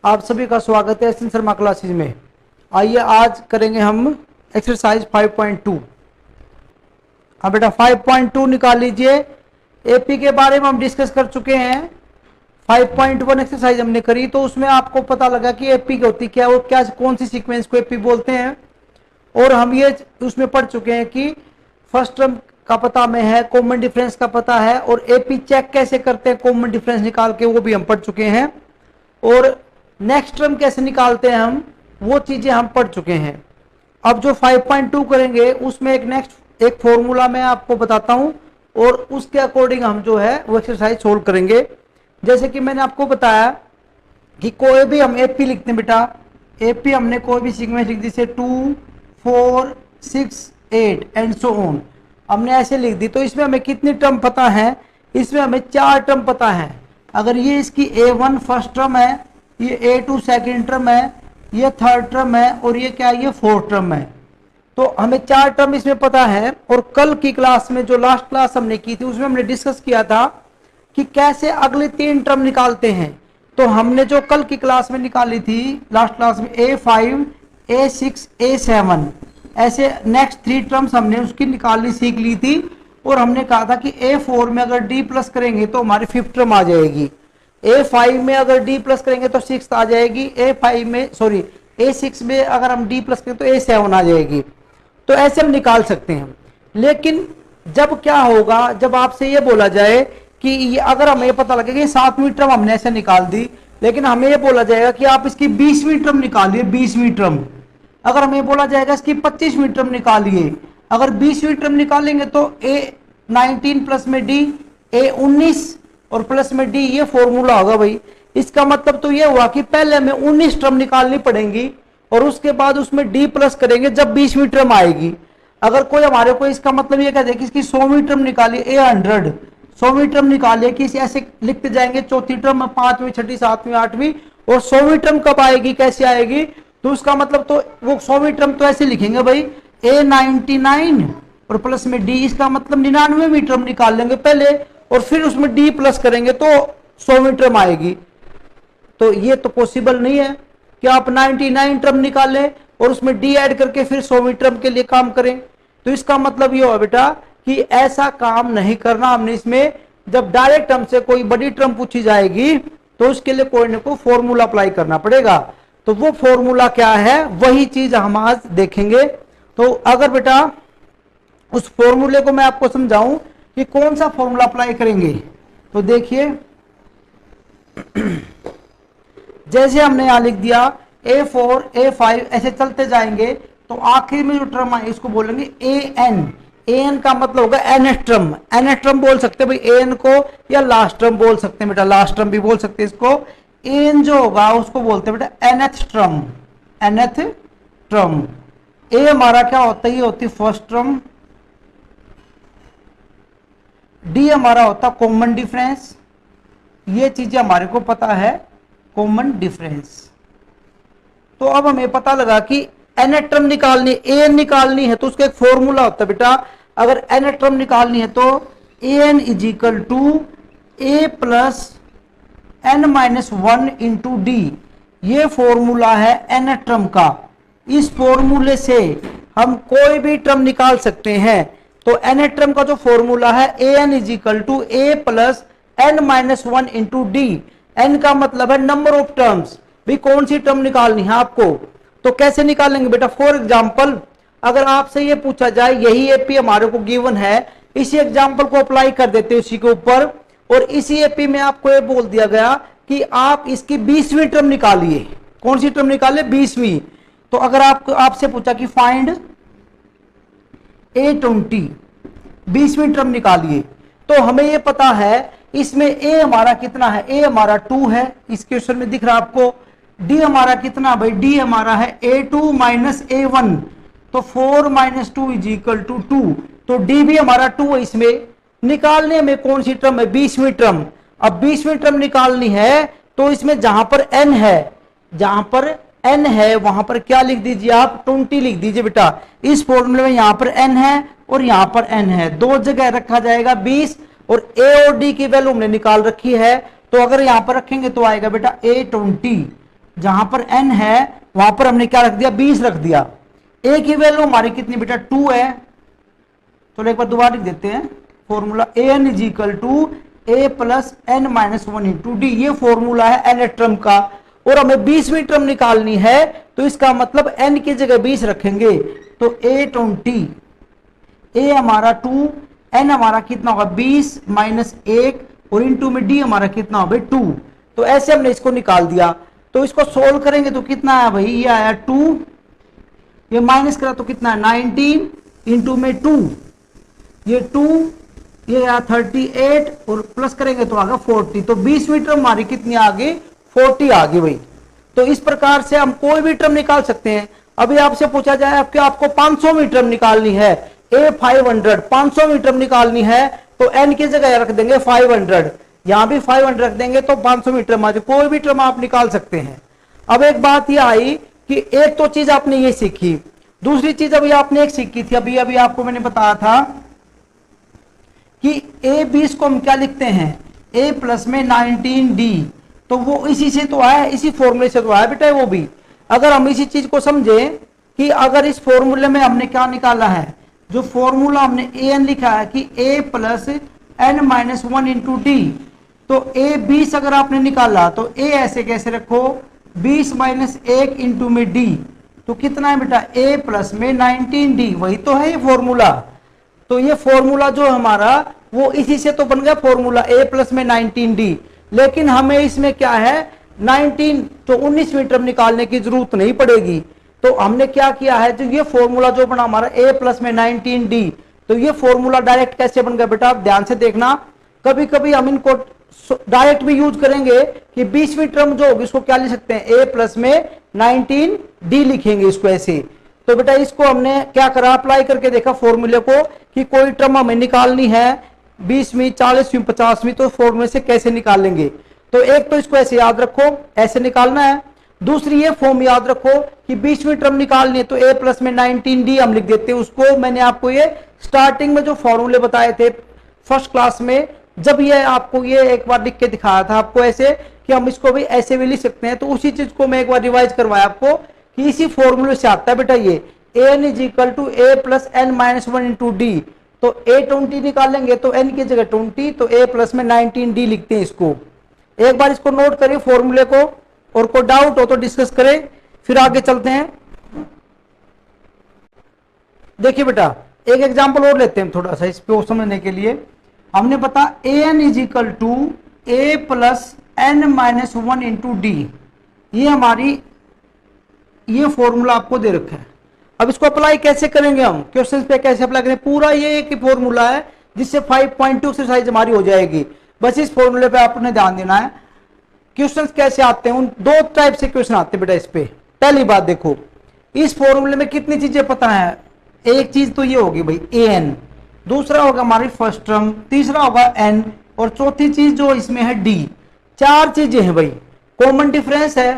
आप सभी का स्वागत है एसएन शर्मा क्लासेज में। आइए आज करेंगे हम एक्सरसाइज 5.2। अब बेटा 5.2 निकाल लीजिए। एपी के बारे में हम डिस्कस कर चुके हैं। 5.1 एक्सरसाइज हमने करी तो उसमें आपको पता लगा कि एपी क्या होती क्या, वो क्या कौन सी सीक्वेंस को एपी बोलते हैं। और हम ये उसमें पढ़ चुके हैं कि फर्स्ट टर्म का पता में है, कॉमन डिफरेंस का पता है, और एपी चेक कैसे करते हैं कॉमन डिफरेंस निकाल के, वो भी हम पढ़ चुके हैं। और नेक्स्ट टर्म कैसे निकालते हैं हम, वो चीजें हम पढ़ चुके हैं। अब जो 5.2 करेंगे उसमें एक फॉर्मूला मैं आपको बताता हूं और उसके अकॉर्डिंग हम जो है वो एक्सरसाइज सोल्व करेंगे। जैसे कि मैंने आपको बताया कि कोई भी हम एपी लिखते हैं बेटा, एपी हमने कोई भी सीक्वेंस लिख दी, जैसे 2 4 6 8 एंड सो ऑन, हमने ऐसे लिख दी। तो इसमें हमें कितनी टर्म पता है, इसमें हमें 4 टर्म पता है। अगर ये इसकी A1 फर्स्ट टर्म है, ये A2 सेकेंड टर्म है, ये थर्ड टर्म है, और ये क्या है, ये फोर्थ टर्म है। तो हमें 4 टर्म इसमें पता है। और कल की क्लास में जो लास्ट क्लास हमने की थी उसमें हमने डिस्कस किया था कि कैसे अगले 3 टर्म निकालते हैं। तो हमने जो कल की क्लास में निकाली थी लास्ट क्लास में A5 A6 A7, ऐसे नेक्स्ट 3 टर्म्स हमने उसकी निकालनी सीख ली थी। और हमने कहा था कि A4 में अगर D प्लस करेंगे तो हमारी 5th टर्म आ जाएगी, A5 में अगर D प्लस करेंगे तो 6th आ जाएगी, A6 में अगर हम D प्लस करें तो A7 आ जाएगी। तो ऐसे हम निकाल सकते हैं। लेकिन जब क्या होगा, जब आपसे ये बोला जाए कि ये अगर हमें पता लगे कि 7वीं टर्म हमने ऐसे निकाल दी, लेकिन हमें ये बोला जाएगा कि आप इसकी 20वीं टर्म निकालिए, 20वीं टर्म। अगर हमें बोला जाएगा इसकी 25वीं टर्म निकालिए, अगर 20वीं टर्म निकालेंगे तो A19 प्लस में D A19 और प्लस में D, ये फॉर्मूला होगा भाई। इसका मतलब तो ये हुआ कि पहले हमें 19 टर्म निकालनी पड़ेंगी और उसके बाद उसमें D प्लस करेंगे जब 20वीं टर्म आएगी। अगर कोई हमारे को इसका मतलब ये कहते हैं कि इसकी 100वीं टर्म निकालिए, A100 100वीं टर्म निकालिए, कि ऐसे लिखते जाएंगे, चौथी टर्म, 5वीं 6वीं 7वीं 8वीं, और 100वीं टर्म कब आएगी, कैसे आएगी। तो उसका मतलब तो वो 100वीं टर्म तो ऐसे लिखेंगे भाई, A99 और प्लस में D, इसका मतलब 99वीं टर्म निकाल लेंगे पहले और फिर उसमें D प्लस करेंगे तो 100वीं टर्म आएगी। तो ये तो पॉसिबल नहीं है कि आप 99 टर्म निकालें और उसमें D ऐड करके फिर 100वीं टर्म के लिए काम करें। तो इसका मतलब ये हुआ बेटा कि ऐसा काम नहीं करना हमने इसमें। जब डायरेक्ट टर्म से कोई बड़ी टर्म पूछी जाएगी तो उसके लिए कोई ना कोई फॉर्मूला अप्लाई करना पड़ेगा। तो वो फॉर्मूला क्या है, वही चीज हम आज देखेंगे। तो अगर बेटा उस फॉर्मूले को मैं आपको समझाऊं कि कौन सा फॉर्मूला अप्लाई करेंगे, तो देखिए जैसे हमने यहां लिख दिया A4 A5, ऐसे चलते जाएंगे तो आखिर में जो टर्म आए इसको बोलेंगे AN। AN का मतलब होगा nth टर्म। nth टर्म बोल सकते हैं भाई AN को, या लास्ट टर्म बोल सकते हैं बेटा, लास्ट टर्म भी बोल सकते हैं इसको। AN जो होगा उसको बोलते हैं बेटा nth term, nth term. A हमारा क्या होता है, ये होती है फर्स्ट टर्म। D हमारा होता कॉमन डिफरेंस। ये चीजें हमारे को पता है, कॉमन डिफरेंस। तो अब हमें पता लगा कि nth टर्म निकालनी, AN निकालनी है तो उसका एक फॉर्मूला होता है बेटा। अगर nth टर्म निकालनी है तो AN is equal to A plus n-1 into D, ये फॉर्मूला है nth टर्म का। इस फॉर्मूले से हम कोई भी टर्म निकाल सकते हैं। तो nth टर्म का जो फॉर्मूला है AN is equal to A plus n-1 into D। n का मतलब है नंबर ऑफ टर्म्स, भी कौन सी टर्म निकालनी है आपको। तो कैसे निकालेंगे बेटा, फॉर एग्जाम्पल अगर आपसे ये पूछा जाए, यही एपी हमारे को गिवन है, इसी एग्जाम्पल को अप्लाई कर देते हैं उसी के ऊपर, और इसी एपी में आपको ये बोल दिया गया कि आप इसकी 20वीं टर्म निकालिए। कौन सी टर्म निकाले, 20वीं। तो अगर आपसे पूछा कि फाइंड A20, 20वीं टर्म निकालिए, तो हमें ये पता है इसमें A हमारा कितना है, A हमारा 2 है, इस क्वेश्चन में दिख रहा है आपको। D हमारा कितना भाई, D हमारा है A2 माइनस A1, तो 4 माइनस 2 इज इक्वल टू 2। तो D भी हमारा 2 है। इसमें निकालने में कौन सी टर्म है, 20वीं टर्म। अब 20वीं टर्म निकालनी है तो इसमें जहां पर n है, जहां पर n है वहां पर क्या लिख दीजिए आप, 20 लिख दीजिए बेटा। इस फॉर्मूले में यहां पर n है और यहां पर n है, दो जगह रखा जाएगा 20, और A और D की वैल्यू हमने निकाल रखी है। तो अगर यहां पर रखेंगे तो आएगा बेटा A20। जहां पर n है वहां पर हमने क्या रख दिया, 20 रख दिया। a की वैल्यू हमारी कितनी बेटा 2 है, तो एक बार दोबारा लिख देते हैं formula an is equal to a plus n minus 1 into D. ये फॉर्मूला है n टर्म का, और हमें 20वीं टर्म निकालनी है, तो इसका मतलब n की जगह 20 रखेंगे, तो a20, a हमारा 2, n हमारा कितना होगा 20 माइनस 1, और इंटू में d हमारा कितना होगा 2। तो ऐसे हमने इसको निकाल दिया। तो इसको सोल्व करेंगे तो कितना आया भाई, ये आया 2, ये माइनस करा तो कितना है 19, इंटू में 2, ये 2, ये आया 38, और प्लस करेंगे तो आगे 40। तो 20वीं टर्म हमारी कितनी आ गई, 40 आ गई भाई। तो इस प्रकार से हम कोई भी टर्म निकाल सकते हैं। अभी आपसे पूछा जाए आपको 500वीं टर्म निकालनी है, a500 500वीं टर्म निकालनी है, तो n की जगह रख देंगे 500, यहां भी 500 रख देंगे तो 500वीं टर्म आ जाए। कोई भी टर्म आप निकाल सकते हैं। अब एक बात यह आई कि एक तो चीज आपने ये सीखी, दूसरी चीज अभी आपने एक सीखी थी, अभी आपको मैंने बताया था कि a20 को हम क्या लिखते हैं, a प्लस में 19d। तो वो इसी से तो आया, इसी फॉर्मूले से तो आया बेटा वो भी। अगर हम इसी चीज को समझे कि अगर इस फॉर्मूले में हमने क्या निकाला है, जो फॉर्मूला हमने an लिखा है कि a plus n minus 1 into D, तो a20 अगर आपने निकाला तो a ऐसे कैसे रखो 20 माइनस 1 इंटू में d, तो कितना है बेटा a प्लस में 19d, वही तो है ये फॉर्मूला। तो ये फॉर्मूला जो हमारा वो इसी से तो बन गया फॉर्मूला a प्लस में 19d। लेकिन हमें इसमें क्या है 19, तो 19वीं टर्म निकालने की जरूरत नहीं पड़ेगी। तो हमने क्या किया है, जो ये फॉर्मूला जो बना हमारा a प्लस में 19d, तो ये फॉर्मूला डायरेक्ट कैसे बन गया बेटा, आप ध्यान से देखना। कभी कभी हम इनको डायरेक्ट भी यूज करेंगे कि 20वीं टर्म जो होगी उसको क्या लिख सकते हैं, a प्लस में 19d लिखेंगे इसको ऐसे। तो बेटा इसको हमने क्या करा, अप्लाई करके देखा फॉर्मूले को कि कोई टर्म हमें निकालनी है 20वीं 40वीं 50वीं, तो फॉर्मूले से कैसे निकालेंगे। तो एक तो इसको ऐसे याद रखो, ऐसे निकालना है। दूसरी ये फॉर्म याद रखो कि 20वीं टर्म निकालनी है तो a प्लस में 19d हम लिख देते हैं उसको। मैंने आपको ये स्टार्टिंग में जो फॉर्मूले बताए थे फर्स्ट क्लास में, जब ये आपको ये एक बार लिख के दिखाया था आपको ऐसे कि हम इसको भी ऐसे भी लिख सकते हैं, तो उसी चीज को मैं एक बार रिवाइज करवाया आपको कि इसी फॉर्मूले से आता है बेटा ये an is equal to a plus n minus 1 into D. तो a20 निकालेंगे तो n की जगह 20, तो a प्लस में 19d लिखते हैं इसको। एक बार इसको नोट करिए फॉर्मूले को, और कोई डाउट हो तो डिस्कस करें, फिर आगे चलते हैं। देखिए बेटा एक एग्जांपल और लेते हैं थोड़ा सा इस पे समझने के लिए। हमने बता an is equal to a plus n minus 1 into D, ये हमारी ये फॉर्मूला आपको दे रखा है। अब इसको अप्लाई कैसे करेंगे, हम क्वेश्चंस पे कैसे अप्लाई करें, पूरा ये एक फॉर्मूला है जिससे 5.2 एक्सरसाइज हमारी हो जाएगी। बस इस फॉर्मूले पे आपने ध्यान देना है। क्वेश्चंस कैसे आते हैं, उन दो टाइप से क्वेश्चन आते हैं बेटा इस पे। पहली बात देखो, इस फॉर्मूले में कितनी चीजें पता है, एक चीज तो ये होगी भाई an, दूसरा होगा हमारी फर्स्ट टर्म, तीसरा होगा n, और चौथी चीज जो इसमें है d। चार चीजें हैं भाई। कॉमन डिफरेंस है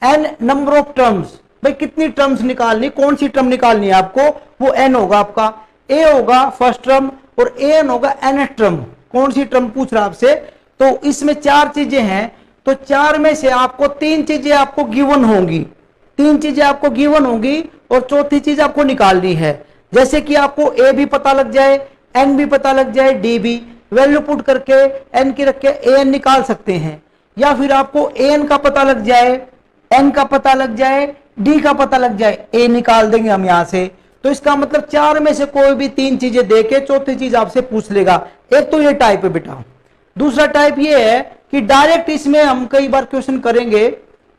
n नंबर ऑफ टर्म्स, भाई कितनी टर्म्स निकालनी, कौन सी टर्म निकालनी है आपको, वो n होगा आपका, a होगा फर्स्ट टर्म, और an होगा nth टर्म। कौन सी टर्म पूछ रहा है आपसे, तो इसमें चार चीजें हैं, तो चार में से आपको तीन चीजें आपको गिवन होंगी, तीन चीजें आपको गिवन होंगी, और चौथी चीज आपको निकालनी है। जैसे कि आपको a भी पता लग जाए, n भी पता लग जाए, d भी, वैल्यू पुट करके n की रख के an निकाल सकते हैं, या फिर आपको an का पता लग जाए, n का पता लग जाए, d का पता लग जाए, a निकाल देंगे हम यहां से। तो इसका मतलब चार में से कोई भी तीन चीजें देके चौथी चीज आपसे पूछ लेगा। एक तो ये टाइप है बेटा। दूसरा टाइप ये है कि डायरेक्ट इसमें हम कई बार क्वेश्चन करेंगे,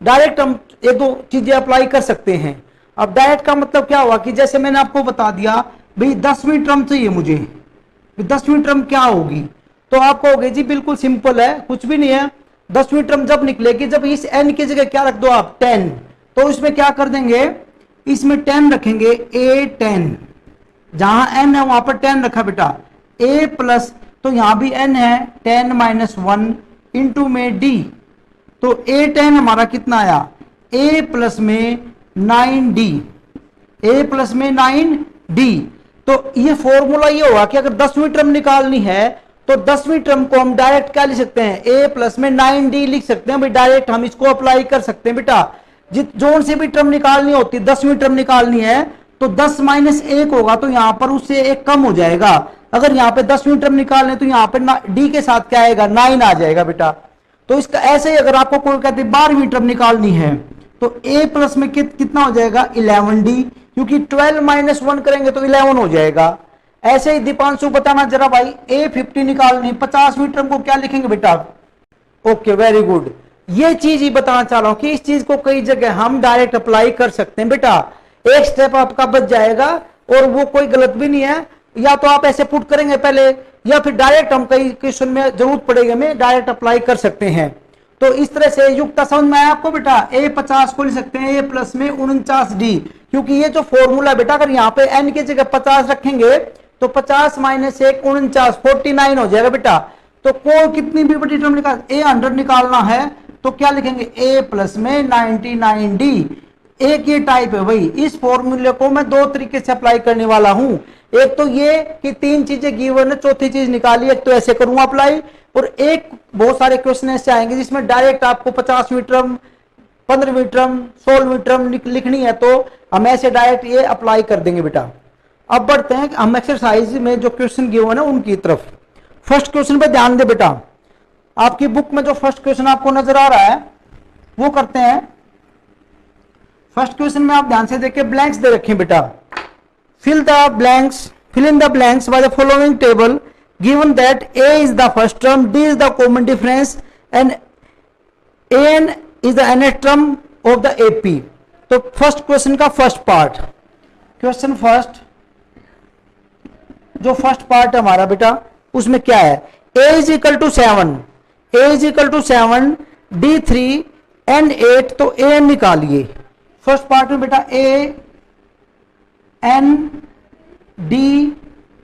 डायरेक्ट हम एक दो चीजें अप्लाई कर सकते हैं। अब डायरेक्ट का मतलब क्या हुआ कि जैसे मैंने आपको बता दिया भाई 10वीं टर्म चाहिए मुझे, 10वीं टर्म क्या होगी, तो आप कहोगे जी बिल्कुल सिंपल है, कुछ भी नहीं है। 10वीं टर्म जब निकलेगी, जब इस n की जगह क्या रख दो आप 10, तो इसमें क्या कर देंगे, इसमें 10 रखेंगे, a10, जहां n है वहां पर 10 रखा बेटा, a प्लस, तो यहां भी n है 10 माइनस 1 इंटू में d, तो a10 हमारा कितना आया, a प्लस में 9d, a प्लस में 9d। तो ये फॉर्मूला ये होगा कि अगर 10वीं टर्म निकालनी है तो 10वीं टर्म को हम डायरेक्ट क्या लिख सकते हैं, a प्लस में 9d लिख सकते हैं भाई, डायरेक्ट हम इसको अप्लाई कर सकते हैं बेटा। जोन से भी टर्म निकालनी होती है, 10वीं टर्म निकालनी है तो 10 माइनस 1 होगा, तो यहां पर उससे एक कम हो जाएगा। अगर यहाँ पे 10वीं टर्म निकालने तो यहाँ पे d के साथ क्या आएगा, 9 आ जाएगा बेटा। तो इसका ऐसे ही अगर आपको कोई कहते 12वीं टर्म निकालनी है तो a प्लस में कितना हो जाएगा 11d, क्योंकि 12 माइनस 1 करेंगे तो 11 हो जाएगा। ऐसे ही दीपांशु बताना जरा भाई, a50 निकालनी, 50वीं टर्म को क्या लिखेंगे बेटा। ओके वेरी गुड, ये चीज ही बताना चाह रहा हूं कि इस चीज को कई जगह हम डायरेक्ट अप्लाई कर सकते हैं बेटा, एक स्टेप आपका बच जाएगा और वो कोई गलत भी नहीं है। या तो आप ऐसे पुट करेंगे पहले, या फिर डायरेक्ट हम कई क्वेश्चन में जरूरत पड़ेगी हमें डायरेक्ट अप्लाई कर सकते हैं। तो इस तरह से युक्ता समझ में आया आपको बेटा। a50 को लिख सकते हैं a प्लस में 49d, क्योंकि ये जो फॉर्मूला बेटा अगर यहाँ पे n की जगह 50 रखेंगे तो 50 माइनस 1 49, 49 हो जाएगा बेटा। तो कोई कितनी भी बड़ी टर्म निकाल, a 100 निकालना है तो क्या लिखेंगे a प्लस में 99d। एक ये टाइप है भाई, इस फॉर्मूले को मैं दो तरीके से अप्लाई करने वाला हूं। एक तो ये कि 3 चीजें गिवन है, चौथी चीज निकाली, एक तो ऐसे करूंगा अप्लाई, और एक बहुत सारे क्वेश्चन ऐसे आएंगे जिसमें डायरेक्ट आपको 50वीं टर्म, 15वीं टर्म, 16वीं टर्म लिखनी है, तो हम ऐसे डायरेक्ट ये अप्लाई कर देंगे बेटा। अब बढ़ते हैं हम एक्सरसाइज में जो क्वेश्चन गिवन है उनकी तरफ। फर्स्ट क्वेश्चन पे ध्यान दे बेटा, आपकी बुक में जो फर्स्ट क्वेश्चन आपको नजर आ रहा है वो करते हैं। फर्स्ट क्वेश्चन में आप ध्यान से देखिए, ब्लैंक्स दे रखे बेटा। fill in the blanks by the following table given that a is the first term, d is the common difference and an is the nth term of the AP। तो first question का first part, question first जो first part है हमारा बेटा, उसमें क्या है, a is equal to 7, a is equal to 7, d 3 n 8, तो an निकालिए। फर्स्ट पार्ट में बेटा a n d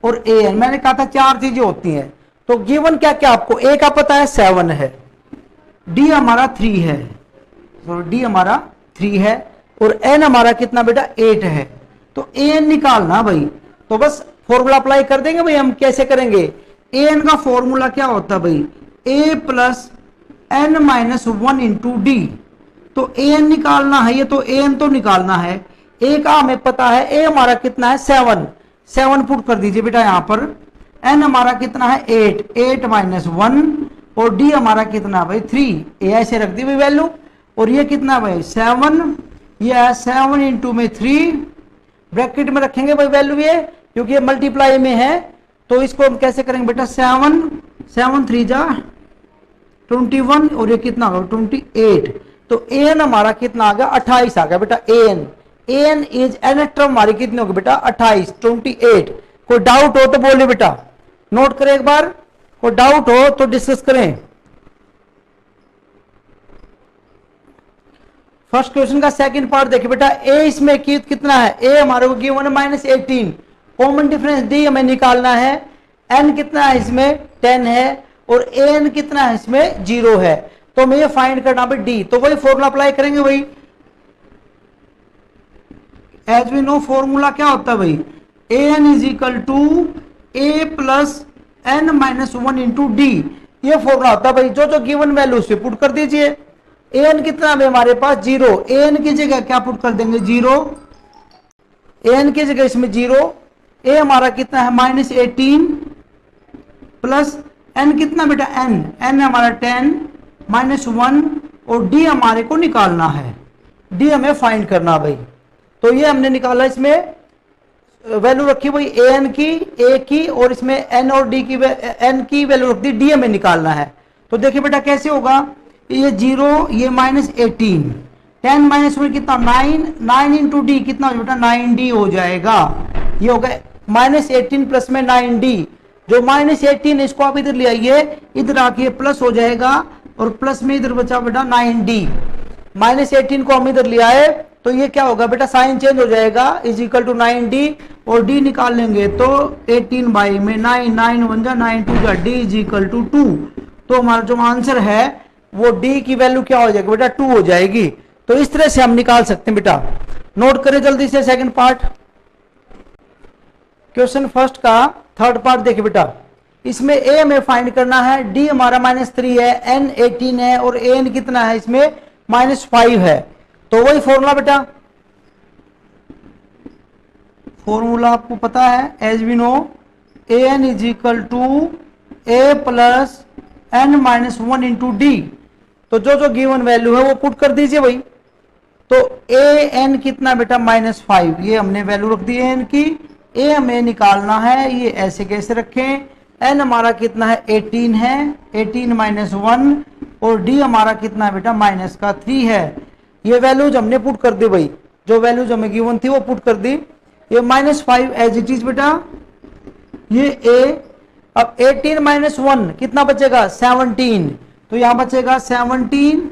और a n, मैंने कहा था 4 चीजें होती हैं। तो गिवन क्या क्या आपको, a का पता है 7 है, d हमारा 3 है, तो d हमारा 3 है, और n हमारा कितना बेटा 8 है। तो a n निकालना भाई, तो बस फॉर्मूला अप्लाई कर देंगे भाई। हम कैसे करेंगे, a n का फॉर्मूला क्या होता है भाई, a plus n minus 1 into D. तो a n निकालना है, ये तो a n तो निकालना है, a का हमें पता है, a हमारा कितना है 7 पुट कर दीजिए बेटा यहाँ पर। n हमारा कितना है 8 माइनस 1, और d हमारा कितना भाई 3, a ऐसे रख दी भाई वैल्यू। और ये कितना भाई 7, ये है 7 इंटू में 3, ब्रैकेट में रखेंगे भाई वैल्यू ये, क्योंकि ये मल्टीप्लाई में है। तो इसको हम कैसे करेंगे बेटा, 7 3 जा 21, और ये कितना होगा 28। तो an हमारा कितना आ गया 28 आ गया बेटा। an इज n टर्म हमारी कितनी होगी बेटा 28, 28। कोई डाउट हो तो बोलिए बेटा, नोट करें एक बार, कोई डाउट हो तो डिस्कस करें। फर्स्ट क्वेश्चन का सेकंड पार्ट देखिए बेटा, a इसमें कितना है, a हमारे को गिवन है -18, कॉमन डिफरेंस d हमें निकालना है, n कितना है इसमें 10 है, और an कितना है इसमें 0 है। तो हमें ये फाइंड करना है d, तो वही फॉर्मूला अप्लाई करेंगे भाई। एज वी नो फॉर्मूला क्या होता है भाई, an is equal to a plus n minus 1 into D, ये फॉर्मूला होता है भाई। जो जो गिवन वैल्यू उसे पुट कर दीजिए। an कितना है हमारे पास 0, an की जगह क्या पुट कर देंगे 0, an की जगह इसमें 0, a हमारा कितना है -18 प्लस n कितना बेटा n हमारा 10 -1, और d हमारे को निकालना है, d हमें फाइंड करना भाई। तो ये हमने निकाला, इसमें वैल्यू रखी भाई an की, a की, और इसमें n और d की n की वैल्यू रख दी, d हमें निकालना है। तो देखिए बेटा कैसे होगा, ये 0, ये -18, 10 माइनस 1 कितना 9 इंटू डी कितना बेटा 9d हो जाएगा। ये हो गया -18 प्लस में 9d, जो -18 इसको आप इधर ले आइए, इधर आके प्लस हो जाएगा, और प्लस में इधर बचा बेटा 9d, -18 को हम इधर ले आए तो ये क्या होगा बेटा साइन चेंज हो जाएगा, इज इक्वल टू 9d, और d निकाल लेंगे तो 18 बाई में 9, 9 1 जा 9 2 जा, d इज इक्वल टू 2। तो हमारा जो आंसर है वो d की वैल्यू क्या हो जाएगी बेटा 2 हो जाएगी। तो इस तरह से हम निकाल सकते हैं बेटा। नोट करें जल्दी से सेकंड पार्ट, क्वेश्चन फर्स्ट का थर्ड पार्ट देखिए बेटा। इसमें ए हमें फाइंड करना है, डी हमारा -3 है, एन 18 है और एन कितना है इसमें -5 है। तो वही फॉर्मूला बेटा, फॉर्मूला आपको पता है, as we know A N is equal to A plus N -1 into D. तो जो जो गिवन वैल्यू है वो पुट कर दीजिए भाई। तो ए एन कितना बेटा -5, ये हमने वैल्यू रख दी है एन की। ए हमें निकालना है, ये ऐसे कैसे रखें, एन हमारा कितना है 18 है, 18 -1 और डी हमारा कितना है बेटा -3 है। ये वैल्यूज हमने पुट कर दी भाई, जो वैल्यूज हमें गिवन थी वो पुट कर दी। ये -5 एज इट इज बेटा, ये ए। अब 18 -1 कितना बचेगा 17, तो यहां बचेगा 17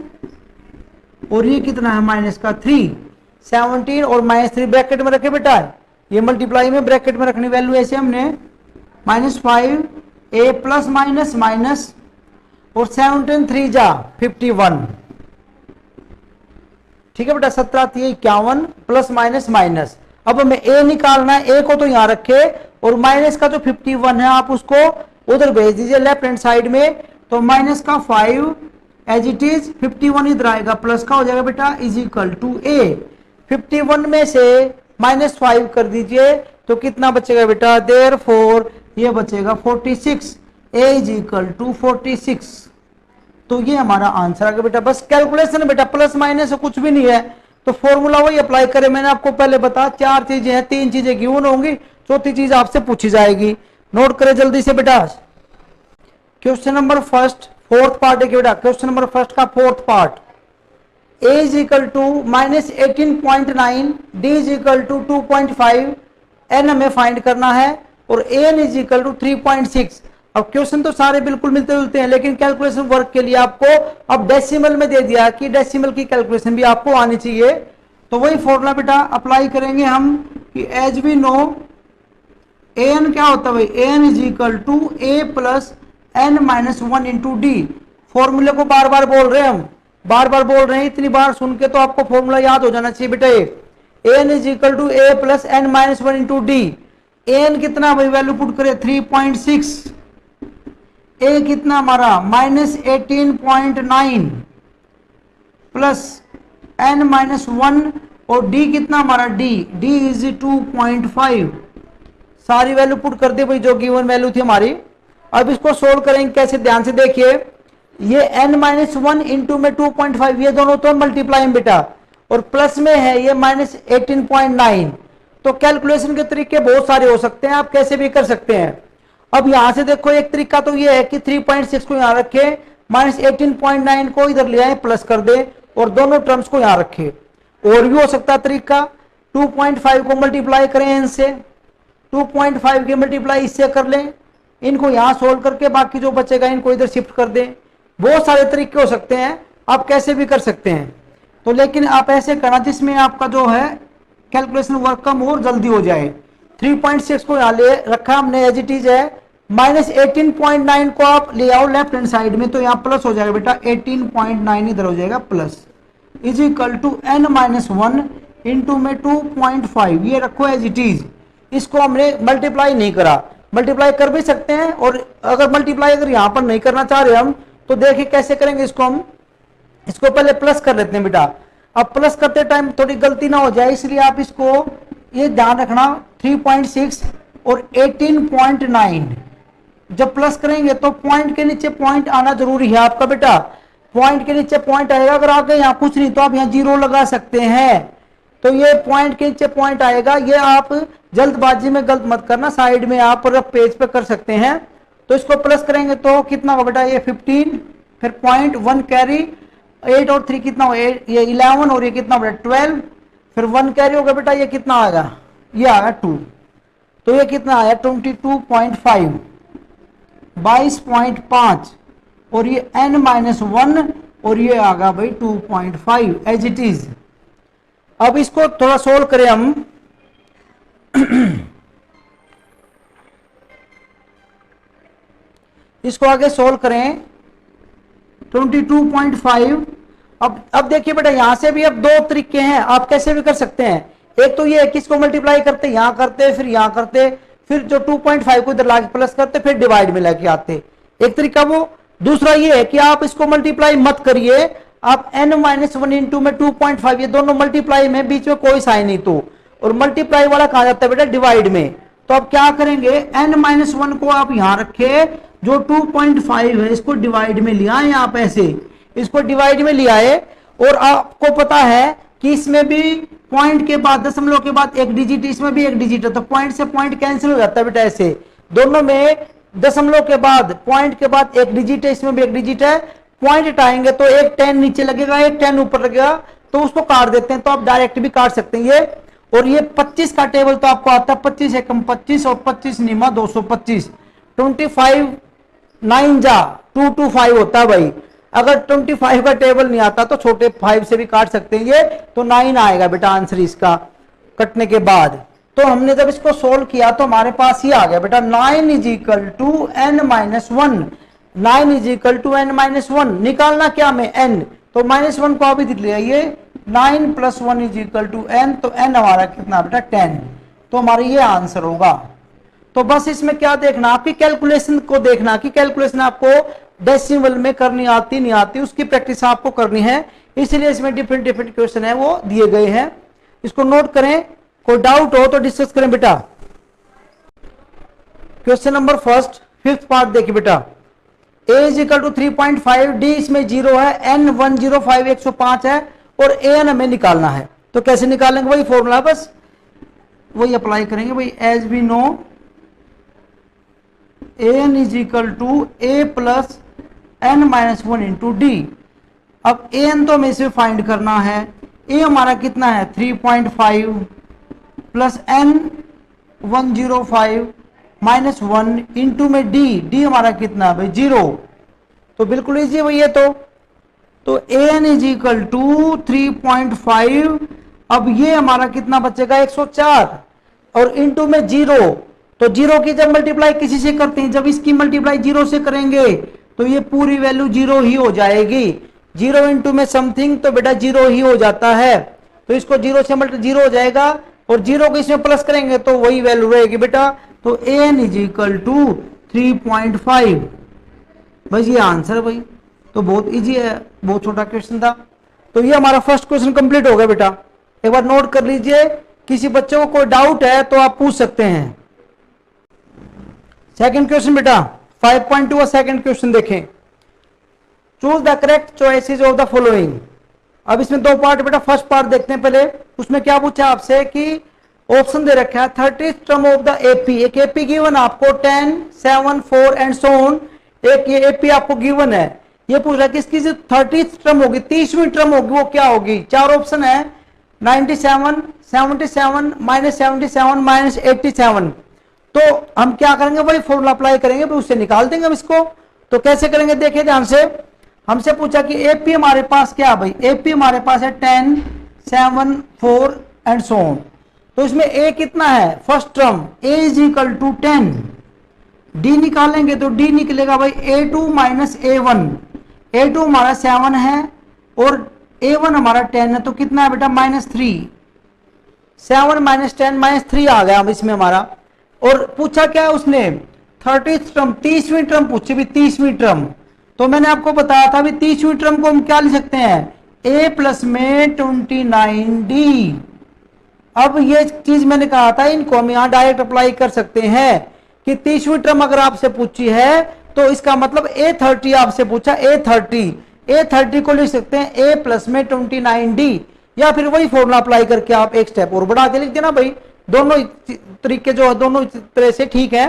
और ये कितना है -3। 17 और -3 ब्रैकेट में रखे बेटा, ये मल्टीप्लाई में ब्रैकेट में रखनी वैल्यू, ऐसे हमने -5 ए प्लस माइनस माइनस और 17 3 जा 51, ठीक है बेटा, 17 51 प्लस माइनस माइनस। अब हमें ए निकालना है, ए को तो यहां रखे और माइनस का जो 51 है आप उसको उधर भेज दीजिए लेफ्ट हैंड साइड में। तो माइनस का 5 एज इट इज, 51 इधर आएगा, प्लस का हो जाएगा बेटा इज इक्वल टू ए। 51 में से -5 कर दीजिए तो कितना बचेगा बेटा, देयरफॉर ये बचेगा 46, ए इज इक्वल टू 46। तो ये हमारा आंसर आ गया बेटा। बस कैलकुलेशन है बेटा, प्लस माइनस कुछ भी नहीं है। तो फॉर्मूला वही अप्लाई करें, मैंने आपको पहले बताया 4 चीजें हैं, 3 चीजें गिवन होंगी, चौथी चीज आपसे पूछी जाएगी। नोट करें जल्दी से बेटा। Question number first, fourth part है बेटा, क्वेश्चन नंबर फर्स्ट का fourth part, A is equal to -18.9, D is equal to 2.5, N हमें फाइंड करना है और एन इज इक्वल टू 3.6। अब क्वेश्चन तो सारे बिल्कुल मिलते जुलते हैं, लेकिन कैलकुलेशन वर्क के लिए आपको अब डेसिमल में दे दिया कि डेसिमल की कैलकुलेशन भी आपको आनी चाहिए। तो वही फॉर्मूला बेटा अप्लाई करेंगे हम कि एज वी नो एन क्या होता है भाई, N is equal to A plus N -1 into D. फॉर्मूले को बार बार बोल रहे हैं हम, बार बार बोल रहे हैं, इतनी बार सुन के तो आपको फॉर्मूला याद हो जाना चाहिए बेटा। N is equal to A plus N -1 into D. N कितना भाई वैल्यू पुट करें 3.6, ए कितना हमारा -18.9 प्लस एन -1 और डी कितना हमारा डी इज 2.5। सारी वैल्यू पुट कर दे भाई जो गिवन वैल्यू थी हमारी। अब इसको सोल्व करेंगे कैसे, ध्यान से देखिए। ये n-1 इंटू में 2.5, ये दोनों तो मल्टीप्लाई बेटा, और प्लस में है ये -18.9। तो कैलकुलेशन के तरीके बहुत सारे हो सकते हैं, आप कैसे भी कर सकते हैं। अब यहां से देखो, एक तरीका तो ये है कि 3.6 को यहां रखे, -18.9 को इधर ले आए प्लस कर दे और दोनों टर्म्स को यहां रखे। और भी हो सकता तरीका, 2.5 को मल्टीप्लाई करें इनसे, 2.5 की मल्टीप्लाई इससे कर लें, इनको यहां सोल्व करके बाकी जो बचेगा इनको इधर शिफ्ट कर दें। बहुत सारे तरीके हो सकते हैं, आप कैसे भी कर सकते हैं। तो लेकिन आप ऐसे करना जिसमें आपका जो है कैलकुलेशन वर्क कम और जल्दी हो जाए। 3.6 को यहाँ ले रखा हमने एज इट इज है, -18.9 को आप ले आओ लेफ्ट हैंड साइड में, तो यहाँ प्लस हो जाएगा बेटा, 18.9 इधर हो जाएगा plus, is equal to n-1 into में 2.5, ये रखो एज इट इज। इसको हमने मल्टीप्लाई नहीं करा, मल्टीप्लाई कर भी सकते हैं, और अगर मल्टीप्लाई अगर यहाँ पर नहीं करना चाह रहे हम तो देखिए कैसे करेंगे इसको। हम इसको पहले प्लस कर लेते हैं बेटा। अब प्लस करते टाइम थोड़ी गलती ना हो जाए, इसलिए आप इसको ये ध्यान रखना, 3.6 और 18.9 जब प्लस करेंगे तो पॉइंट के नीचे पॉइंट आना जरूरी है आपका बेटा। पॉइंट के नीचे पॉइंट आएगा, अगर आगे यहाँ कुछ नहीं तो आप यहाँ 0 लगा सकते हैं। तो ये पॉइंट के नीचे पॉइंट आएगा, ये आप जल्दबाजी में गलत मत करना, साइड में आप रफ पेज पे कर सकते हैं। तो इसको प्लस करेंगे तो कितना होगा बेटा, ये 15, फिर पॉइंट 1 कैरी, 8 और 3 कितना होगा, ये 11 और ये कितना बेटा 12, फिर 1 कैरी होगा बेटा, ये कितना आएगा, ये आएगा 2, तो ये कितना आया 22.5, 22.5 और ये n-1 और ये आ गया भाई 2.5 एज इट इज। अब इसको थोड़ा सोल्व करें हम। इसको आगे सोल्व करें 22.5। अब देखिए बेटा, यहां से भी अब 2 तरीके हैं, आप कैसे भी कर सकते हैं। एक तो ये है कि इसको मल्टीप्लाई करते, यहां करते, फिर यहां करते, फिर जो 2.5 को इधर लाके प्लस करते, फिर डिवाइड में लेके आते, एक तरीका वो। दूसरा ये है कि आप इसको मल्टीप्लाई मत करिए, आप n-1 इंटू में 2.5 ये दोनों मल्टीप्लाई में, बीच में कोई साइन नहीं तो, और मल्टीप्लाई वाला कहा जाता है बेटा डिवाइड में। तो आप क्या करेंगे, n-1 को आप यहां रखे, जो 2.5 है इसको डिवाइड में लिया है, आप ऐसे इसको डिवाइड में लिया है, और आपको पता है कि इसमें भी पॉइंट के बाद, दशमलव के बाद एक डिजिट, इसमें भी एक डिजिट है, तो पॉइंट से पॉइंट कैंसिल हो जाता है बेटा ऐसे, दोनों में दशमलव के बाद पॉइंट के बाद एक डिजिट है, इसमें भी एक डिजिट है, पॉइंट हटाएंगे तो एक 10 नीचे लगेगा, एक 10 ऊपर लगेगा, तो उसको काट देते हैं। तो आप डायरेक्ट भी काट सकते हैं ये। और ये 25 का टेबल तो आपको आता है, 25 एकम 25 और 25 निमा 225, 25 9 जा 225 होता है भाई। अगर 25 का टेबल नहीं आता तो छोटे 5 से भी काट सकते हैं ये, तो 9 आएगा बेटा आंसर इसका कटने के बाद। तो हमने जब इसको सोल्व किया तो हमारे पास ये आ गया बेटा 9 is equal to n-1, 9 is equal to n-1, निकालना क्या में n, तो -1 को अभी दिख लिया, ये 9 + 1 इज इक्वल टू n, तो n हमारा कितना बेटा 10, तो हमारा ये आंसर होगा। तो बस इसमें क्या देखना, आपकी कैलकुलेशन को देखना कि कैलकुलेशन आपको डेसिमल में करनी आती नहीं आती, उसकी प्रैक्टिस आपको करनी है, इसलिए इसमें डिफरेंट डिफरेंट क्वेश्चन है वो दिए गए हैं, इसको नोट करें। कोई डाउट हो तो डिस्कस करें बेटा। Question number first 5th part देखिए बेटा, a is equal to 3.5, d इसमें 0 है, n 105 105 है, और an हमें निकालना है। तो कैसे निकालेंगे, वही फॉर्मूला, बस वही अप्लाई करेंगे भाई। As we know an is equal to a plus n-1 into D. अब an तो हमें इसे फाइंड करना है, a हमारा कितना है 3.5 प्लस n 105 -1 इंटू में d हमारा कितना है भाई 0, तो बिल्कुल इजी वही है। तो an इज इक्वल टू 3.5, अब ये हमारा कितना बचेगा 104, और इंटू में 0, तो 0 की जब मल्टीप्लाई किसी से करते हैं, जब इसकी मल्टीप्लाई 0 से करेंगे तो ये पूरी वैल्यू 0 ही हो जाएगी, 0 इंटू में समथिंग तो बेटा 0 ही हो जाता है, तो इसको 0 से मल्टीप्लाई 0 हो जाएगा, और 0 को इसमें प्लस करेंगे तो वही वैल्यू रहेगी बेटा। तो an इज इक्वल टू 3.5, बस ये आंसर भाई। तो बहुत इजी है, बहुत छोटा क्वेश्चन था। तो ये हमारा फर्स्ट क्वेश्चन कंप्लीट हो गया बेटा, एक बार नोट कर लीजिए, किसी बच्चों को कोई डाउट है तो आप पूछ सकते हैं। सेकंड क्वेश्चन बेटा 5.2 और सेकंड क्वेश्चन देखें, choose the correct choices of the following. अब इसमें दो पार्ट बेटा, फर्स्ट पार्ट देखते हैं पहले, उसमें क्या पूछा आपसे कि ऑप्शन दे रखा है 30th term of the AP, एक एपी गिवन आपको 10, 7, 4 एंड सो ऑन, एक ये एपी आपको गिवन है, ये पूछ रहा है कि इसकी जो 30th टर्म होगी, 30वीं टर्म होगी, वो क्या होगी। चार ऑप्शन है 97, 77, -77, -87। तो हम क्या करेंगे, वही फॉर्मूला अप्लाई करेंगे, उससे निकाल देंगे हम इसको। तो कैसे करेंगे देखिए ध्यान से, हमसे पूछा कि एपी हमारे पास क्या भाई, एपी हमारे पास है 10, 7, 4 एंड सो ऑन। तो इसमें ए कितना है, first term a is equal to 10, D निकालेंगे तो डी निकलेगा भाई a2 माइनस a1, a2 हमारा 7 है और a1 हमारा 10 है, तो कितना है बेटा -3, 7 - 10 -3 आ गया अब इसमें हमारा। और पूछा क्या उसने 30th टर्म, 30वीं टर्म पूछी भी, 30वीं टर्म। तो मैंने आपको बताया था भी 30वीं टर्म को हम क्या लिख सकते हैं, a प्लस में 29d। अब ये चीज मैंने कहा था, इनको हम यहां डायरेक्ट अप्लाई कर सकते हैं कि 30वीं टर्म अगर आपसे पूछी है तो इसका मतलब a30 आपसे पूछा, a30 को लिख सकते हैं a प्लस में 29d, या फिर वही फॉर्मूला अप्लाई करके आप एक स्टेप और बढ़ा के लिख देना भाई, दोनों तरीके जो है दोनों तरह से ठीक है।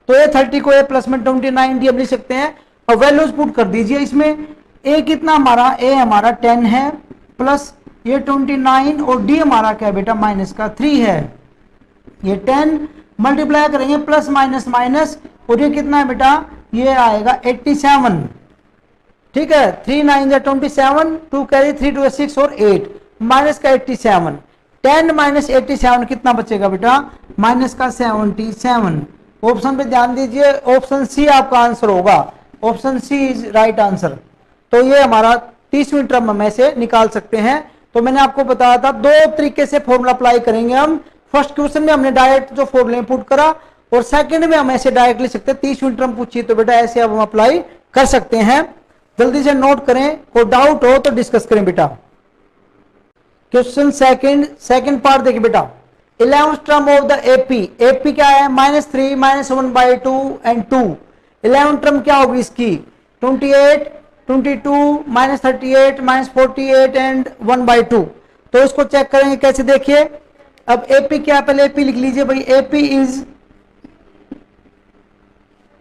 तो a30 को a प्लस में 29d हम लिख सकते हैं, और वैल्यूज पुट कर दीजिए इसमें। a कितना हमारा, a हमारा 10 है प्लस ये 29, और d हमारा क्या बेटा -3 है, ये 10 मल्टीप्लाई करेंगे प्लस माइनस माइनस, और ये कितना है बेटा, ये आएगा 87, ठीक है। 3 9 27, 2 कैरी 3 2 6 और 8 माइनस का 87, 10 - 87 कितना बचेगा बेटा, -77। ऑप्शन पे ध्यान दीजिए, ऑप्शन सी आपका आंसर होगा, option C is right answer. तो ये हमारा 30वीं टर्म में से निकाल सकते हैं। तो मैंने आपको बताया था दो तरीके से फॉर्मूला अप्लाई करेंगे हम। फर्स्ट क्वेश्चन में हमने डायरेक्ट जो फॉर्मूले पुट करा, और सेकंड में हम ऐसे डायरेक्ट लिख सकते हैं, 30 यूनिट टर्म पूछिए तो बेटा ऐसे अब हम अप्लाई कर सकते हैं। जल्दी से नोट करें, कोई डाउट हो तो डिस्कस करें बेटा। क्वेश्चन सेकंड पार्ट देखिए बेटा, 11th term of the AP, AP क्या है -3 -1/2 एंड 2। 11th टर्म क्या होगी इसकी 28 22 -38 -48 एंड 1/2। तो इसको चेक करेंगे कैसे, देखिए अब एपी क्या, पहले एपी लिख लीजिए भाई, एपी इज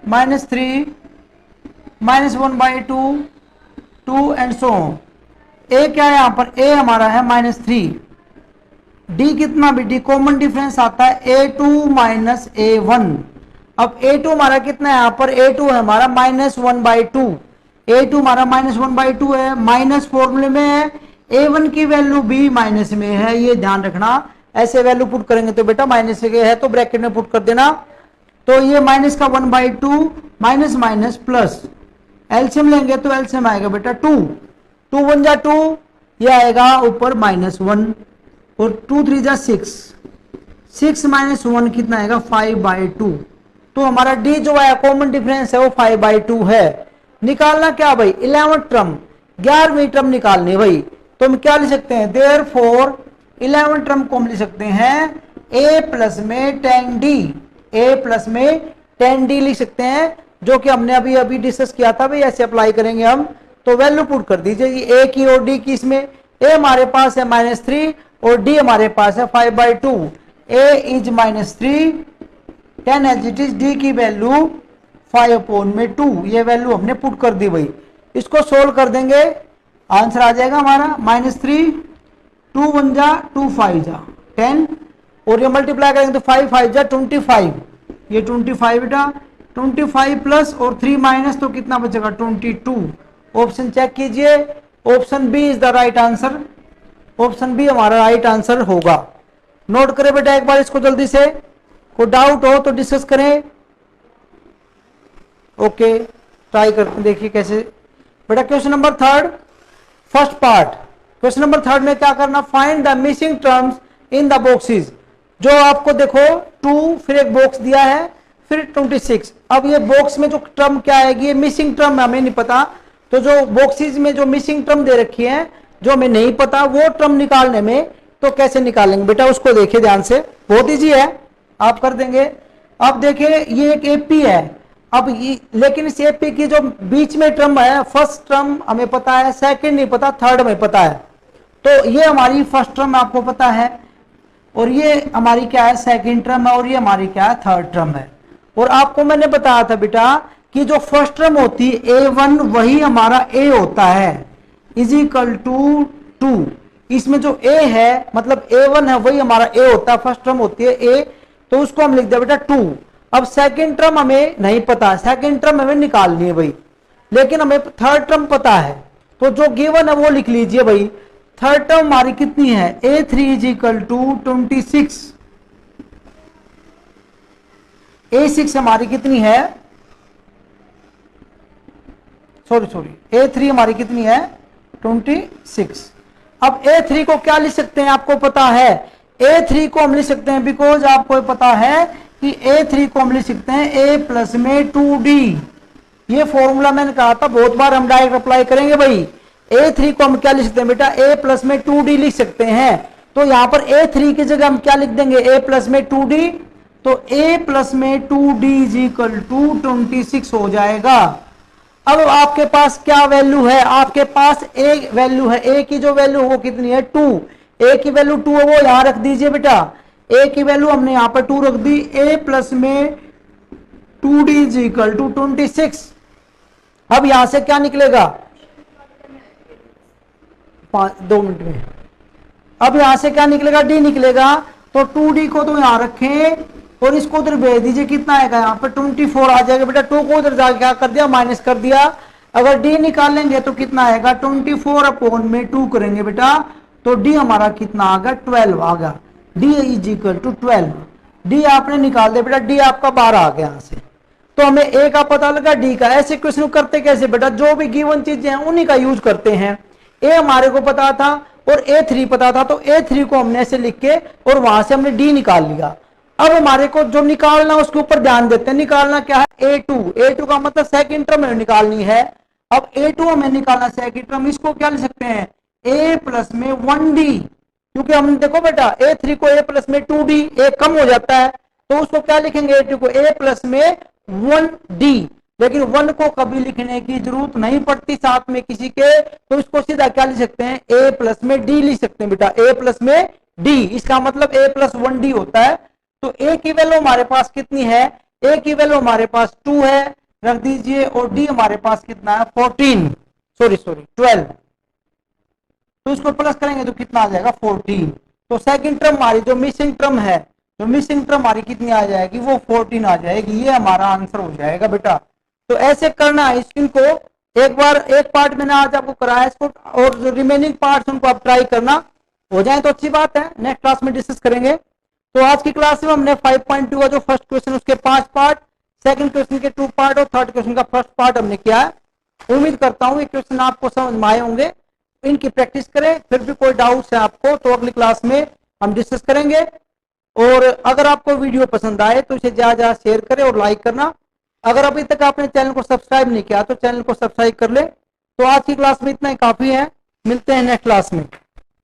-3 -1/2 2 एंड सो। ए क्या है यहां पर, ए हमारा है -3, डी कितना भी, डी कॉमन डिफरेंस आता है A2 -A1। अब A2 हमारा कितना है यहां पर, A2 है हमारा -1/2, A2 हमारा -1/2 है, माइनस फॉर्मूले में है, A1 की वैल्यू भी माइनस में है, ये ध्यान रखना। ऐसे वैल्यू पुट करेंगे तो बेटा माइनस के है तो ब्रैकेट में पुट कर देना। तो ये माइनस का 1/2 माइनस माइनस प्लस, एलसीएम लेंगे तो एलसीएम आएगा बेटा 2, 2 1 जा 2, ये आएगा ऊपर -1 और 2 3 जा 6, 6 -1 कितना आएगा 5/2। तो हमारा डी जो है कॉमन डिफरेंस है वो 5/2 है। निकालना क्या भाई 11th टर्म, 11वीं टर्म निकालनी भाई। तो हम क्या लिख सकते हैं, देयरफॉर 11th टर्म को हम लिख सकते हैं a प्लस में 10d, a प्लस में 10d लिख सकते हैं, जो कि हमने अभी डिस्कस किया था भाई, ऐसे अप्लाई करेंगे हम। तो वैल्यू पुट कर दीजिए a की और d की, इसमें a हमारे पास है -3 और d हमारे पास है 5/2, a is -3 10 as it is, d की वैल्यू 5/2, ये वैल्यू हमने पुट कर दी भाई। इसको सोल्व कर देंगे, आंसर आ जाएगा हमारा -3 2 1 जा 2 5 जा 10 और ये मल्टीप्लाई करेंगे तो 5 5 जा 25, ये 25 बेटा, 25 प्लस और 3 माइनस तो कितना बचेगा 22। ऑप्शन चेक कीजिए, option B is the right answer, option B हमारा राइट आंसर होगा। नोट करें बेटा एक बार इसको जल्दी से, कोई डाउट हो तो डिस्कस करें। ओके ट्राई करते हैं, देखिए कैसे बेटा। Question number 3 first part, question number 3 में क्या करना, find the missing terms in the boxes. जो आपको देखो 2 फिर एक बॉक्स दिया है फिर 26, अब ये बॉक्स में जो टर्म क्या आएगी, ये मिसिंग टर्म हमें नहीं पता। तो जो बॉक्सेस में जो मिसिंग टर्म दे रखी है जो हमें नहीं पता, वो टर्म निकालने में तो कैसे निकालेंगे बेटा, उसको देखिए ध्यान से, बहुत ईजी है, आप कर देंगे। अब देखिए ये एक एपी है, अब लेकिन इस एपी की जो बीच में टर्म है, फर्स्ट टर्म हमें पता है, सेकंड नहीं पता, थर्ड हमें पता है। तो ये हमारी फर्स्ट टर्म आपको पता है और ये हमारी क्या है सेकंड टर्म है और ये हमारी क्या है थर्ड टर्म है। और आपको मैंने बताया था बेटा कि जो फर्स्ट टर्म होती है A1 वही हमारा A होता है, इज इक्वल टू 2। इसमें जो A है मतलब A1 है वही हमारा A होता है, फर्स्ट टर्म होती है A, तो उसको हम लिख दिया बेटा 2। अब सेकंड टर्म हमें नहीं पता, सेकंड टर्म हमें निकालनी है भाई, लेकिन हमें थर्ड टर्म पता है, तो जो गिवन है वो लिख लीजिए भाई। थर्ड टर्म हमारी कितनी है, A3 is equal to 26, A6 हमारी कितनी है, सॉरी A3 हमारी कितनी है 26। अब A3 को क्या लिख सकते हैं आपको पता है, A3 को हम लिख सकते हैं बिकॉज आपको पता है कि A3 को हम लिख सकते हैं A प्लस में 2D। ये फॉर्मूला मैंने कहा था बहुत बार, हम डायरेक्ट अप्लाई करेंगे भाई। A3 को हम क्या लिख सकते हैं बेटा, A प्लस में 2D लिख सकते हैं। तो यहां पर A3 की जगह हम क्या लिख देंगे, A प्लस में 2D, तो A प्लस में 2D इज इक्वल टू 26 हो जाएगा। अब आपके पास क्या वैल्यू है, आपके पास A वैल्यू है, A की जो वैल्यू वो कितनी है 2, A की वैल्यू 2 है, वो यहां रख दीजिए बेटा। A की वैल्यू हमने यहां पर 2 रख दी, A प्लस में 2D इज इक्वल टू 26। अब यहां से क्या निकलेगा, 2 मिनट में, अब यहां से क्या निकलेगा, D निकलेगा। तो 2D को तो यहां रखें और इसको उधर भेज दीजिए, कितना आएगा यहाँ पर 24 आ जाएगा बेटा। 2 को उधर जाके क्या कर दिया, माइनस कर दिया। अगर D निकालेंगे तो कितना आएगा, 24 अपॉन में 2 करेंगे बेटा, तो D हमारा कितना आ गया 12 आ गया, D is equal to 12। D आपने निकाल दिया बेटा, D आपका 12 आ गया यहाँ से। तो हमें A का पता लगा, D का। ऐसे क्वेश्चन करते कैसे बेटा, जो भी गिवन चीजें हैं उन्हीं का यूज करते हैं। A हमारे को पता था और A3 पता था, तो A3 को हमने ऐसे लिख के और वहां से हमने D निकाल लिया। अब हमारे को जो निकालना उसके ऊपर ध्यान देते हैं। निकालना क्या है, A2 का मतलब सेकंड टर्म निकालनी है। अब A2 हमें निकालना सेकंड टर्म, इसको क्या लिख सकते हैं, A प्लस में 1D, क्योंकि हम देखो बेटा A3 को A प्लस में 2D, A कम हो जाता है तो उसको क्या लिखेंगे, A2 को A प्लस में 1D। लेकिन 1 को कभी लिखने की जरूरत नहीं पड़ती साथ में किसी के, तो इसको सीधा क्या लिख सकते हैं, A प्लस में D लिख सकते हैं बेटा, A प्लस में D, इसका मतलब A प्लस 1D होता है। तो A की वैल्यू हमारे पास कितनी है, A की वैल्यू हमारे पास 2 है, रख दीजिए, और D हमारे पास कितना है 12, तो इसको प्लस करेंगे तो कितना आ जाएगा 14। तो सेकंड टर्म हमारी जो मिसिंग टर्म है, जो मिसिंग टर्म हमारी कितनी आ जाएगी, वो 14 आ जाएगी। ये हमारा आंसर हो जाएगा बेटा। तो ऐसे करना है इनको, एक बार एक पार्ट मैंने आज आपको कराया इसको, और जो रिमेनिंग पार्ट उनको आप ट्राई करना, हो जाए तो अच्छी बात है, नेक्स्ट क्लास में डिस्कस करेंगे। तो आज की क्लास में हमने 5.2 का जो फर्स्ट क्वेश्चन उसके 5 पार्ट, सेकंड क्वेश्चन के 2 पार्ट और थर्ड क्वेश्चन का फर्स्ट पार्ट हमने किया है। उम्मीद करता हूं ये क्वेश्चन आपको समझ में आए होंगे, इनकी प्रैक्टिस करें। फिर भी कोई डाउट्स है आपको तो अगली क्लास में हम डिस्कस करेंगे। और अगर आपको वीडियो पसंद आए तो इसे ज्यादा ज्यादा शेयर करें और लाइक करना। अगर अभी तक आपने चैनल को सब्सक्राइब नहीं किया तो चैनल को सब्सक्राइब कर ले। तो आज की क्लास में इतना ही काफी है, मिलते हैं नेक्स्ट क्लास में।